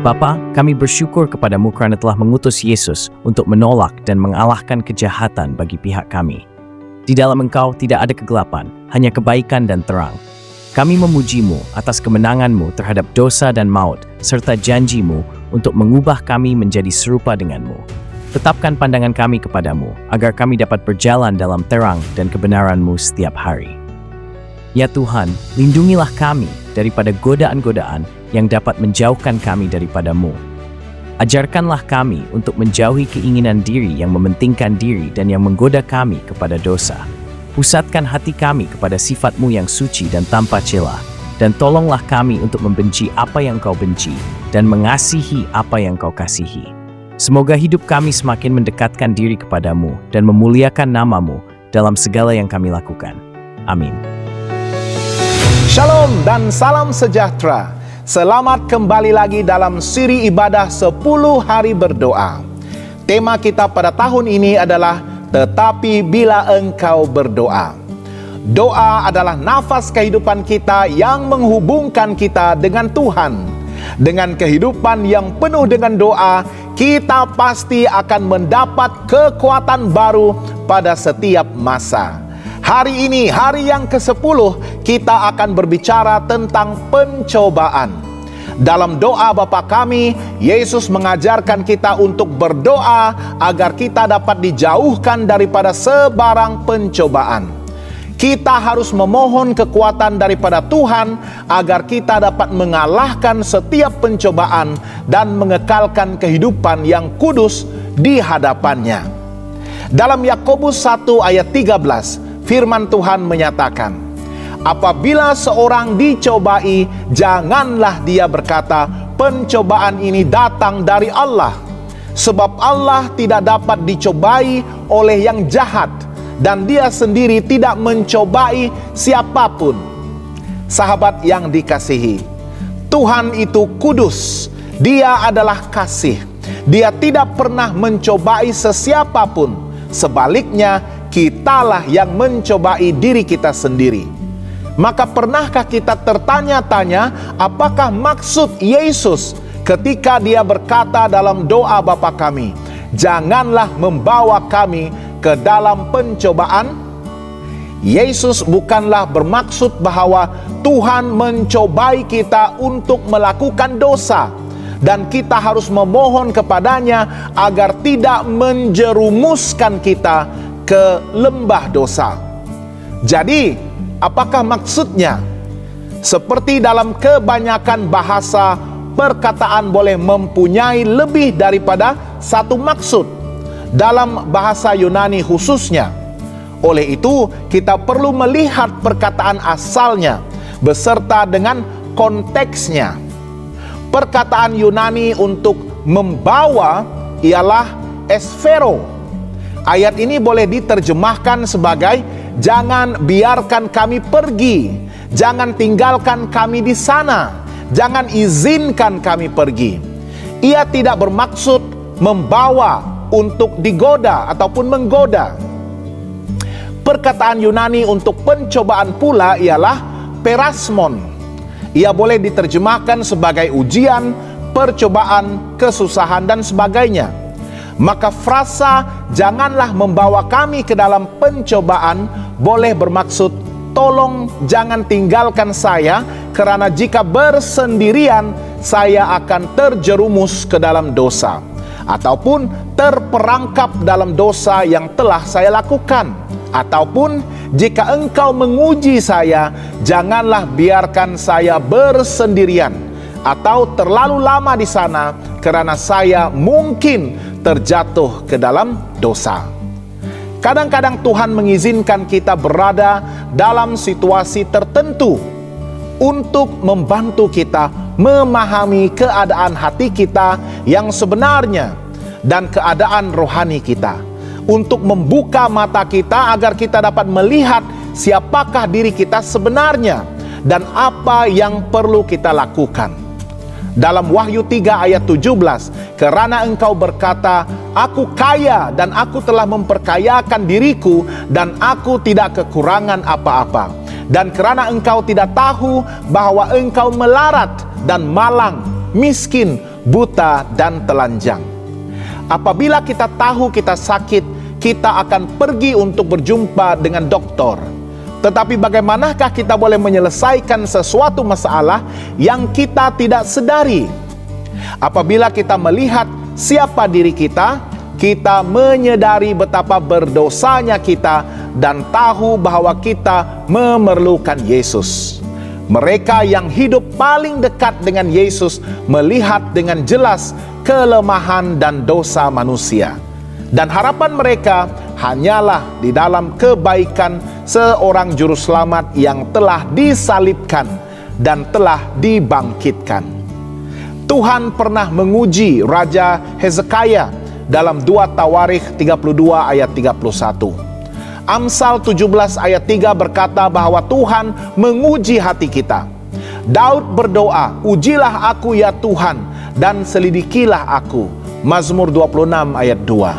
Bapa, kami bersyukur kepadamu kerana telah mengutus Yesus untuk menolak dan mengalahkan kejahatan bagi pihak kami. Di dalam Engkau tidak ada kegelapan, hanya kebaikan dan terang. Kami memujimu atas kemenanganmu terhadap dosa dan maut, serta janjimu untuk mengubah kami menjadi serupa denganmu. Tetapkan pandangan kami kepadamu, agar kami dapat berjalan dalam terang dan kebenaranmu setiap hari. Ya Tuhan, lindungilah kami daripada godaan-godaan yang dapat menjauhkan kami daripadamu. Ajarkanlah kami untuk menjauhi keinginan diri yang mementingkan diri dan yang menggoda kami kepada dosa. Pusatkan hati kami kepada sifat-Mu yang suci dan tanpa celah, dan tolonglah kami untuk membenci apa yang Kau benci dan mengasihi apa yang Kau kasihi. Semoga hidup kami semakin mendekatkan diri kepadamu dan memuliakan nama-Mu dalam segala yang kami lakukan. Amin. Shalom dan salam sejahtera. Selamat kembali lagi dalam siri ibadah 10 hari berdoa. Tema kita pada tahun ini adalah Tetapi Bila Engkau Berdoa. Doa adalah nafas kehidupan kita yang menghubungkan kita dengan Tuhan. Dengan kehidupan yang penuh dengan doa, kita pasti akan mendapat kekuatan baru pada setiap masa. Hari ini, hari yang ke-10, kita akan berbicara tentang pencobaan. Dalam doa Bapa kami, Yesus mengajarkan kita untuk berdoa agar kita dapat dijauhkan daripada sebarang pencobaan. Kita harus memohon kekuatan daripada Tuhan agar kita dapat mengalahkan setiap pencobaan dan mengekalkan kehidupan yang kudus di hadapannya. Dalam Yakobus 1 ayat 13, firman Tuhan menyatakan, apabila seorang dicobai, janganlah dia berkata, pencobaan ini datang dari Allah. Sebab Allah tidak dapat dicobai oleh yang jahat, dan dia sendiri tidak mencobai siapapun. Sahabat yang dikasihi, Tuhan itu kudus. Dia adalah kasih. Dia tidak pernah mencobai sesiapapun. Sebaliknya, kitalah yang mencobai diri kita sendiri. Maka pernahkah kita tertanya-tanya apakah maksud Yesus ketika dia berkata dalam doa Bapa kami, janganlah membawa kami ke dalam pencobaan? Yesus bukanlah bermaksud bahwa Tuhan mencobai kita untuk melakukan dosa dan kita harus memohon kepadanya agar tidak menjerumuskan kita ke lembah dosa. Jadi, apakah maksudnya? Seperti dalam kebanyakan bahasa, perkataan boleh mempunyai lebih daripada satu maksud. Dalam bahasa Yunani khususnya. Oleh itu, kita perlu melihat perkataan asalnya beserta dengan konteksnya. Perkataan Yunani untuk membawa ialah esphero. Ayat ini boleh diterjemahkan sebagai jangan biarkan kami pergi, jangan tinggalkan kami di sana, jangan izinkan kami pergi. Ia tidak bermaksud membawa untuk digoda ataupun menggoda. Perkataan Yunani untuk pencobaan pula ialah perasmon. Ia boleh diterjemahkan sebagai ujian, percobaan, kesusahan dan sebagainya. Maka frasa janganlah membawa kami ke dalam pencobaan boleh bermaksud tolong jangan tinggalkan saya, kerana jika bersendirian saya akan terjerumus ke dalam dosa ataupun terperangkap dalam dosa yang telah saya lakukan. Ataupun jika engkau menguji saya, janganlah biarkan saya bersendirian atau terlalu lama di sana, kerana saya mungkin terjatuh ke dalam dosa. Kadang-kadang Tuhan mengizinkan kita berada dalam situasi tertentu untuk membantu kita memahami keadaan hati kita yang sebenarnya dan keadaan rohani kita, untuk membuka mata kita agar kita dapat melihat siapakah diri kita sebenarnya dan apa yang perlu kita lakukan. Dalam Wahyu 3 ayat 17, kerana engkau berkata, aku kaya dan aku telah memperkayakan diriku dan aku tidak kekurangan apa-apa. Dan kerana engkau tidak tahu bahwa engkau melarat dan malang, miskin, buta, dan telanjang. Apabila kita tahu kita sakit, kita akan pergi untuk berjumpa dengan dokter. Tetapi bagaimanakah kita boleh menyelesaikan sesuatu masalah yang kita tidak sadari? Apabila kita melihat siapa diri kita, kita menyadari betapa berdosanya kita dan tahu bahwa kita memerlukan Yesus. Mereka yang hidup paling dekat dengan Yesus melihat dengan jelas kelemahan dan dosa manusia. Dan harapan mereka hanyalah di dalam kebaikan seorang juru selamat yang telah disalibkan dan telah dibangkitkan. Tuhan pernah menguji Raja Hezekiah dalam 2 Tawarikh 32 ayat 31. Amsal 17 ayat 3 berkata bahwa Tuhan menguji hati kita. Daud berdoa, "Ujilah aku ya Tuhan, dan selidikilah aku." Mazmur 26 ayat 2.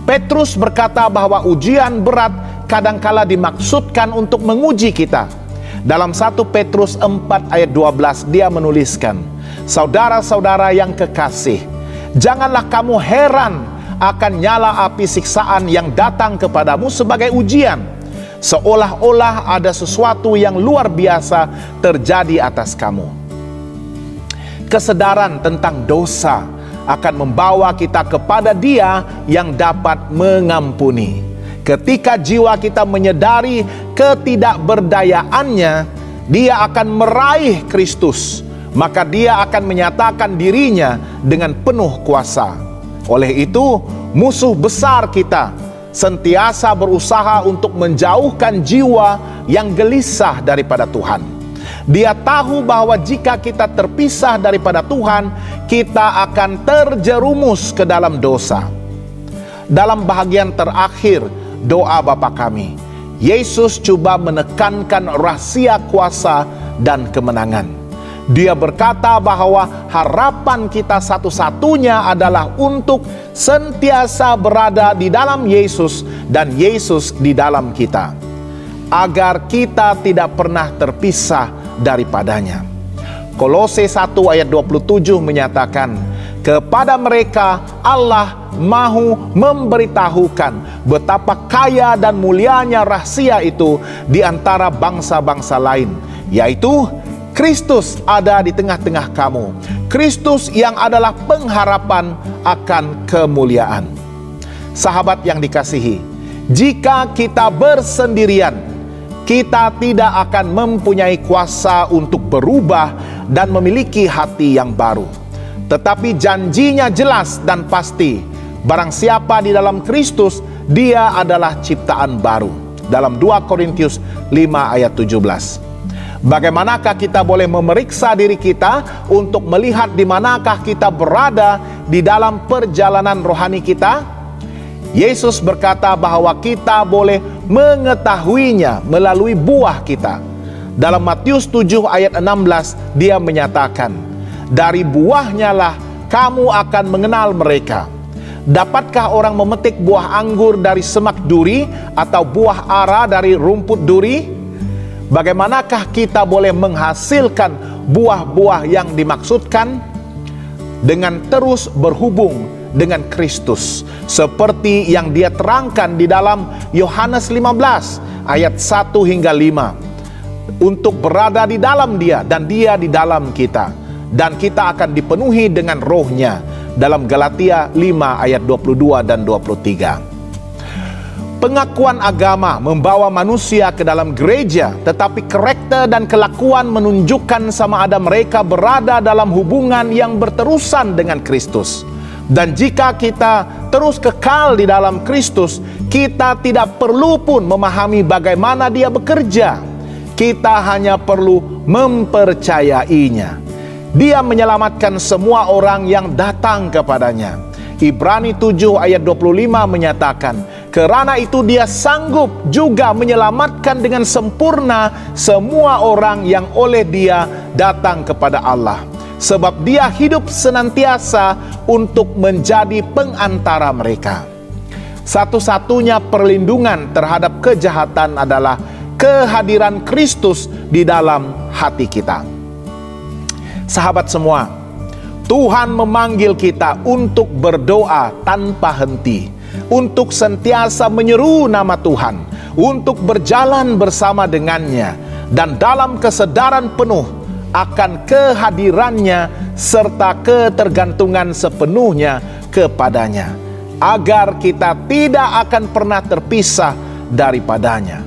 Petrus berkata bahwa ujian berat kadangkala dimaksudkan untuk menguji kita. Dalam 1 Petrus 4 ayat 12 dia menuliskan, "Saudara-saudara yang kekasih, janganlah kamu heran akan nyala api siksaan yang datang kepadamu sebagai ujian, seolah-olah ada sesuatu yang luar biasa terjadi atas kamu." Kesadaran tentang dosa akan membawa kita kepada Dia yang dapat mengampuni. Ketika jiwa kita menyadari ketidakberdayaannya, dia akan meraih Kristus, maka dia akan menyatakan dirinya dengan penuh kuasa. Oleh itu, musuh besar kita sentiasa berusaha untuk menjauhkan jiwa yang gelisah daripada Tuhan. Dia tahu bahwa jika kita terpisah daripada Tuhan, kita akan terjerumus ke dalam dosa. Dalam bahagian terakhir doa Bapa kami, Yesus coba menekankan rahasia kuasa dan kemenangan. Dia berkata bahwa harapan kita satu-satunya adalah untuk sentiasa berada di dalam Yesus dan Yesus di dalam kita, agar kita tidak pernah terpisah daripadanya. Kolose 1 ayat 27 menyatakan, kepada mereka Allah mahu memberitahukan betapa kaya dan mulianya rahasia itu di antara bangsa-bangsa lain, yaitu Kristus ada di tengah-tengah kamu, Kristus yang adalah pengharapan akan kemuliaan. Sahabat yang dikasihi, jika kita bersendirian, kita tidak akan mempunyai kuasa untuk berubah dan memiliki hati yang baru. Tetapi janjinya jelas dan pasti, barang siapa di dalam Kristus, dia adalah ciptaan baru. Dalam 2 Korintius 5 ayat 17. Bagaimanakah kita boleh memeriksa diri kita untuk melihat di manakah kita berada di dalam perjalanan rohani kita? Yesus berkata bahwa kita boleh mengetahuinya melalui buah kita. Dalam Matius 7 ayat 16 dia menyatakan, dari buahnya lah kamu akan mengenal mereka. Dapatkah orang memetik buah anggur dari semak duri atau buah ara dari rumput duri? Bagaimanakah kita boleh menghasilkan buah-buah yang dimaksudkan? Dengan terus berhubung dengan Kristus, seperti yang dia terangkan di dalam Yohanes 15 ayat 1 hingga 5, untuk berada di dalam dia dan dia di dalam kita, dan kita akan dipenuhi dengan rohnya, dalam Galatia 5 ayat 22 dan 23. Pengakuan agama membawa manusia ke dalam gereja, tetapi karakter dan kelakuan menunjukkan sama ada mereka berada dalam hubungan yang berterusan dengan Kristus. Dan jika kita terus kekal di dalam Kristus, kita tidak perlu pun memahami bagaimana Dia bekerja. Kita hanya perlu mempercayainya. Dia menyelamatkan semua orang yang datang kepadanya. Ibrani 7 ayat 25 menyatakan, karena itu Dia sanggup juga menyelamatkan dengan sempurna semua orang yang oleh Dia datang kepada Allah. Sebab Dia hidup senantiasa untuk menjadi pengantara mereka. Satu-satunya perlindungan terhadap kejahatan adalah kehadiran Kristus di dalam hati kita. Sahabat semua, Tuhan memanggil kita untuk berdoa tanpa henti, untuk senantiasa menyeru nama Tuhan, untuk berjalan bersama dengannya, dan dalam kesedaran penuh akan kehadirannya serta ketergantungan sepenuhnya kepadanya, agar kita tidak akan pernah terpisah daripadanya.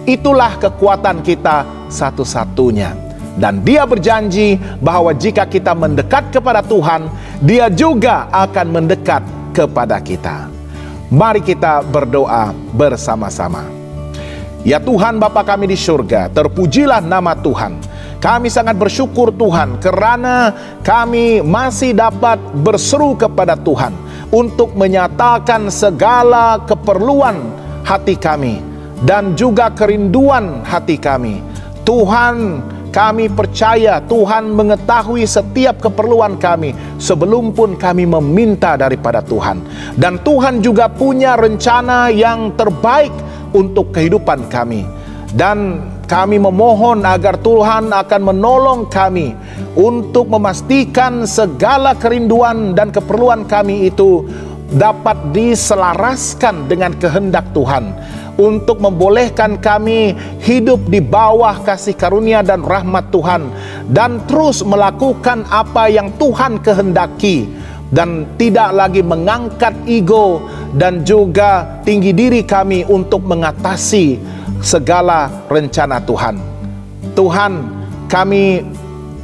Itulah kekuatan kita satu-satunya. Dan Dia berjanji bahwa jika kita mendekat kepada Tuhan, Dia juga akan mendekat kepada kita. Mari kita berdoa bersama-sama. Ya Tuhan Bapa kami di surga, terpujilah nama Tuhan. Kami sangat bersyukur Tuhan karena kami masih dapat berseru kepada Tuhan untuk menyatakan segala keperluan hati kami dan juga kerinduan hati kami. Tuhan, kami percaya Tuhan mengetahui setiap keperluan kami sebelum pun kami meminta daripada Tuhan. Dan Tuhan juga punya rencana yang terbaik untuk kehidupan kami. Dan kami memohon agar Tuhan akan menolong kami untuk memastikan segala kerinduan dan keperluan kami itu dapat diselaraskan dengan kehendak Tuhan, untuk membolehkan kami hidup di bawah kasih karunia dan rahmat Tuhan, dan terus melakukan apa yang Tuhan kehendaki, dan tidak lagi mengangkat ego dan juga tinggi diri kami untuk mengatasi segala rencana Tuhan. Tuhan, kami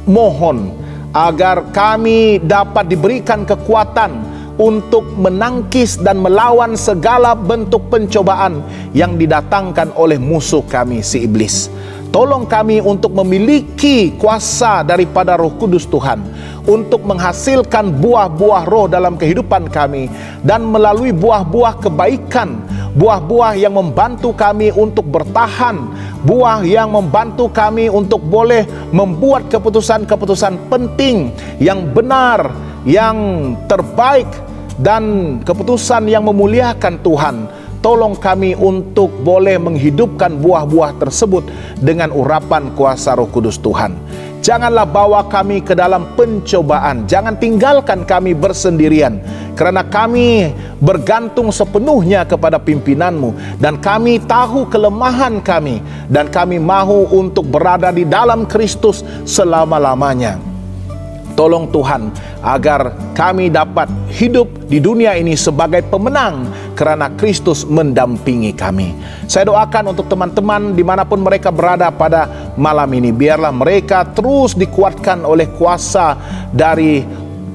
mohon agar kami dapat diberikan kekuatan untuk menangkis dan melawan segala bentuk pencobaan yang didatangkan oleh musuh kami si iblis. Tolong kami untuk memiliki kuasa daripada Roh Kudus Tuhan, untuk menghasilkan buah-buah roh dalam kehidupan kami, dan melalui buah-buah kebaikan, buah-buah yang membantu kami untuk bertahan, buah yang membantu kami untuk boleh membuat keputusan-keputusan penting yang benar, yang terbaik, dan keputusan yang memuliakan Tuhan. Tolong kami untuk boleh menghidupkan buah-buah tersebut dengan urapan kuasa Roh Kudus Tuhan. Janganlah bawa kami ke dalam pencobaan, jangan tinggalkan kami bersendirian, karena kami bergantung sepenuhnya kepada pimpinan-Mu, dan kami tahu kelemahan kami, dan kami mahu untuk berada di dalam Kristus selama-lamanya. Tolong Tuhan agar kami dapat hidup di dunia ini sebagai pemenang karena Kristus mendampingi kami. Saya doakan untuk teman-teman dimanapun mereka berada pada malam ini, biarlah mereka terus dikuatkan oleh kuasa dari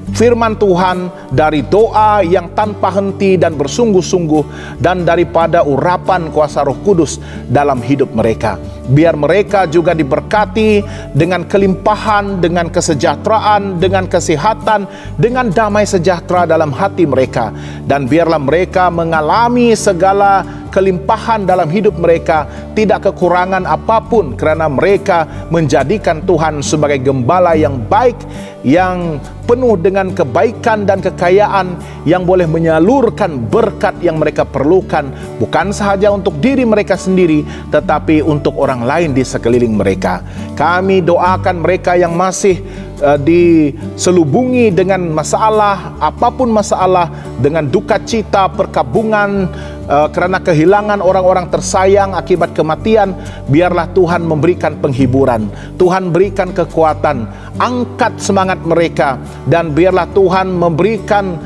firman Tuhan, dari doa yang tanpa henti dan bersungguh-sungguh, dan daripada urapan kuasa Roh Kudus dalam hidup mereka. Biar mereka juga diberkati dengan kelimpahan, dengan kesejahteraan, dengan kesehatan, dengan damai sejahtera dalam hati mereka. Dan biarlah mereka mengalami segala kelimpahan dalam hidup mereka, tidak kekurangan apapun, karena mereka menjadikan Tuhan sebagai gembala yang baik, yang penuh dengan kebaikan dan kekayaan, yang boleh menyalurkan berkat yang mereka perlukan, bukan sahaja untuk diri mereka sendiri, tetapi untuk orang lain di sekeliling mereka. Kami doakan mereka yang masih diselubungi dengan masalah, apapun masalah, dengan duka cita, perkabungan, karena kehilangan orang-orang tersayang akibat kematian. Biarlah Tuhan memberikan penghiburan, Tuhan berikan kekuatan, angkat semangat mereka, dan biarlah Tuhan memberikan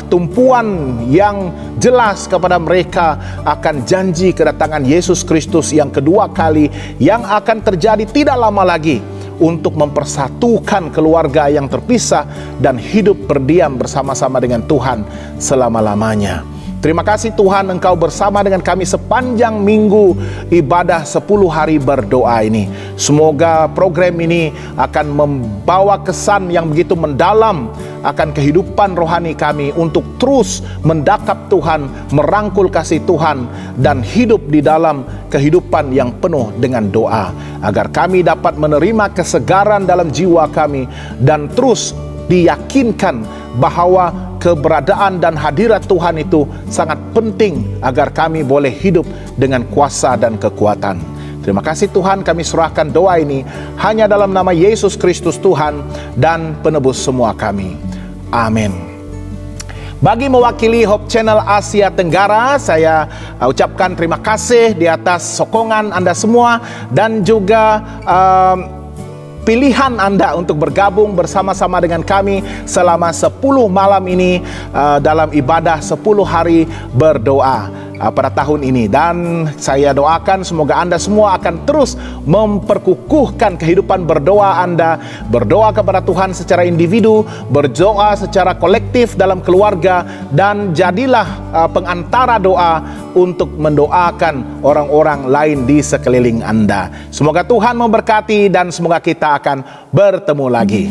tumpuan yang jelas kepada mereka akan janji kedatangan Yesus Kristus yang kedua kali, yang akan terjadi tidak lama lagi, untuk mempersatukan keluarga yang terpisah dan hidup berdiam bersama-sama dengan Tuhan selama-lamanya. Terima kasih Tuhan, Engkau bersama dengan kami sepanjang minggu ibadah 10 hari berdoa ini. Semoga program ini akan membawa kesan yang begitu mendalam akan kehidupan rohani kami untuk terus mendakap Tuhan, merangkul kasih Tuhan, dan hidup di dalam kehidupan yang penuh dengan doa, agar kami dapat menerima kesegaran dalam jiwa kami, dan terus diyakinkan bahwa keberadaan dan hadirat Tuhan itu sangat penting agar kami boleh hidup dengan kuasa dan kekuatan. Terima kasih Tuhan, kami serahkan doa ini hanya dalam nama Yesus Kristus Tuhan dan penebus semua kami. Amin. Bagi mewakili Hope Channel Asia Tenggara, saya ucapkan terima kasih di atas sokongan Anda semua dan juga pilihan Anda untuk bergabung bersama-sama dengan kami selama 10 malam ini dalam ibadah 10 hari berdoa pada tahun ini. Dan saya doakan semoga Anda semua akan terus memperkukuhkan kehidupan berdoa Anda, berdoa kepada Tuhan secara individu, berdoa secara kolektif dalam keluarga, dan jadilah pengantara doa untuk mendoakan orang-orang lain di sekeliling Anda. Semoga Tuhan memberkati dan semoga kita akan bertemu lagi.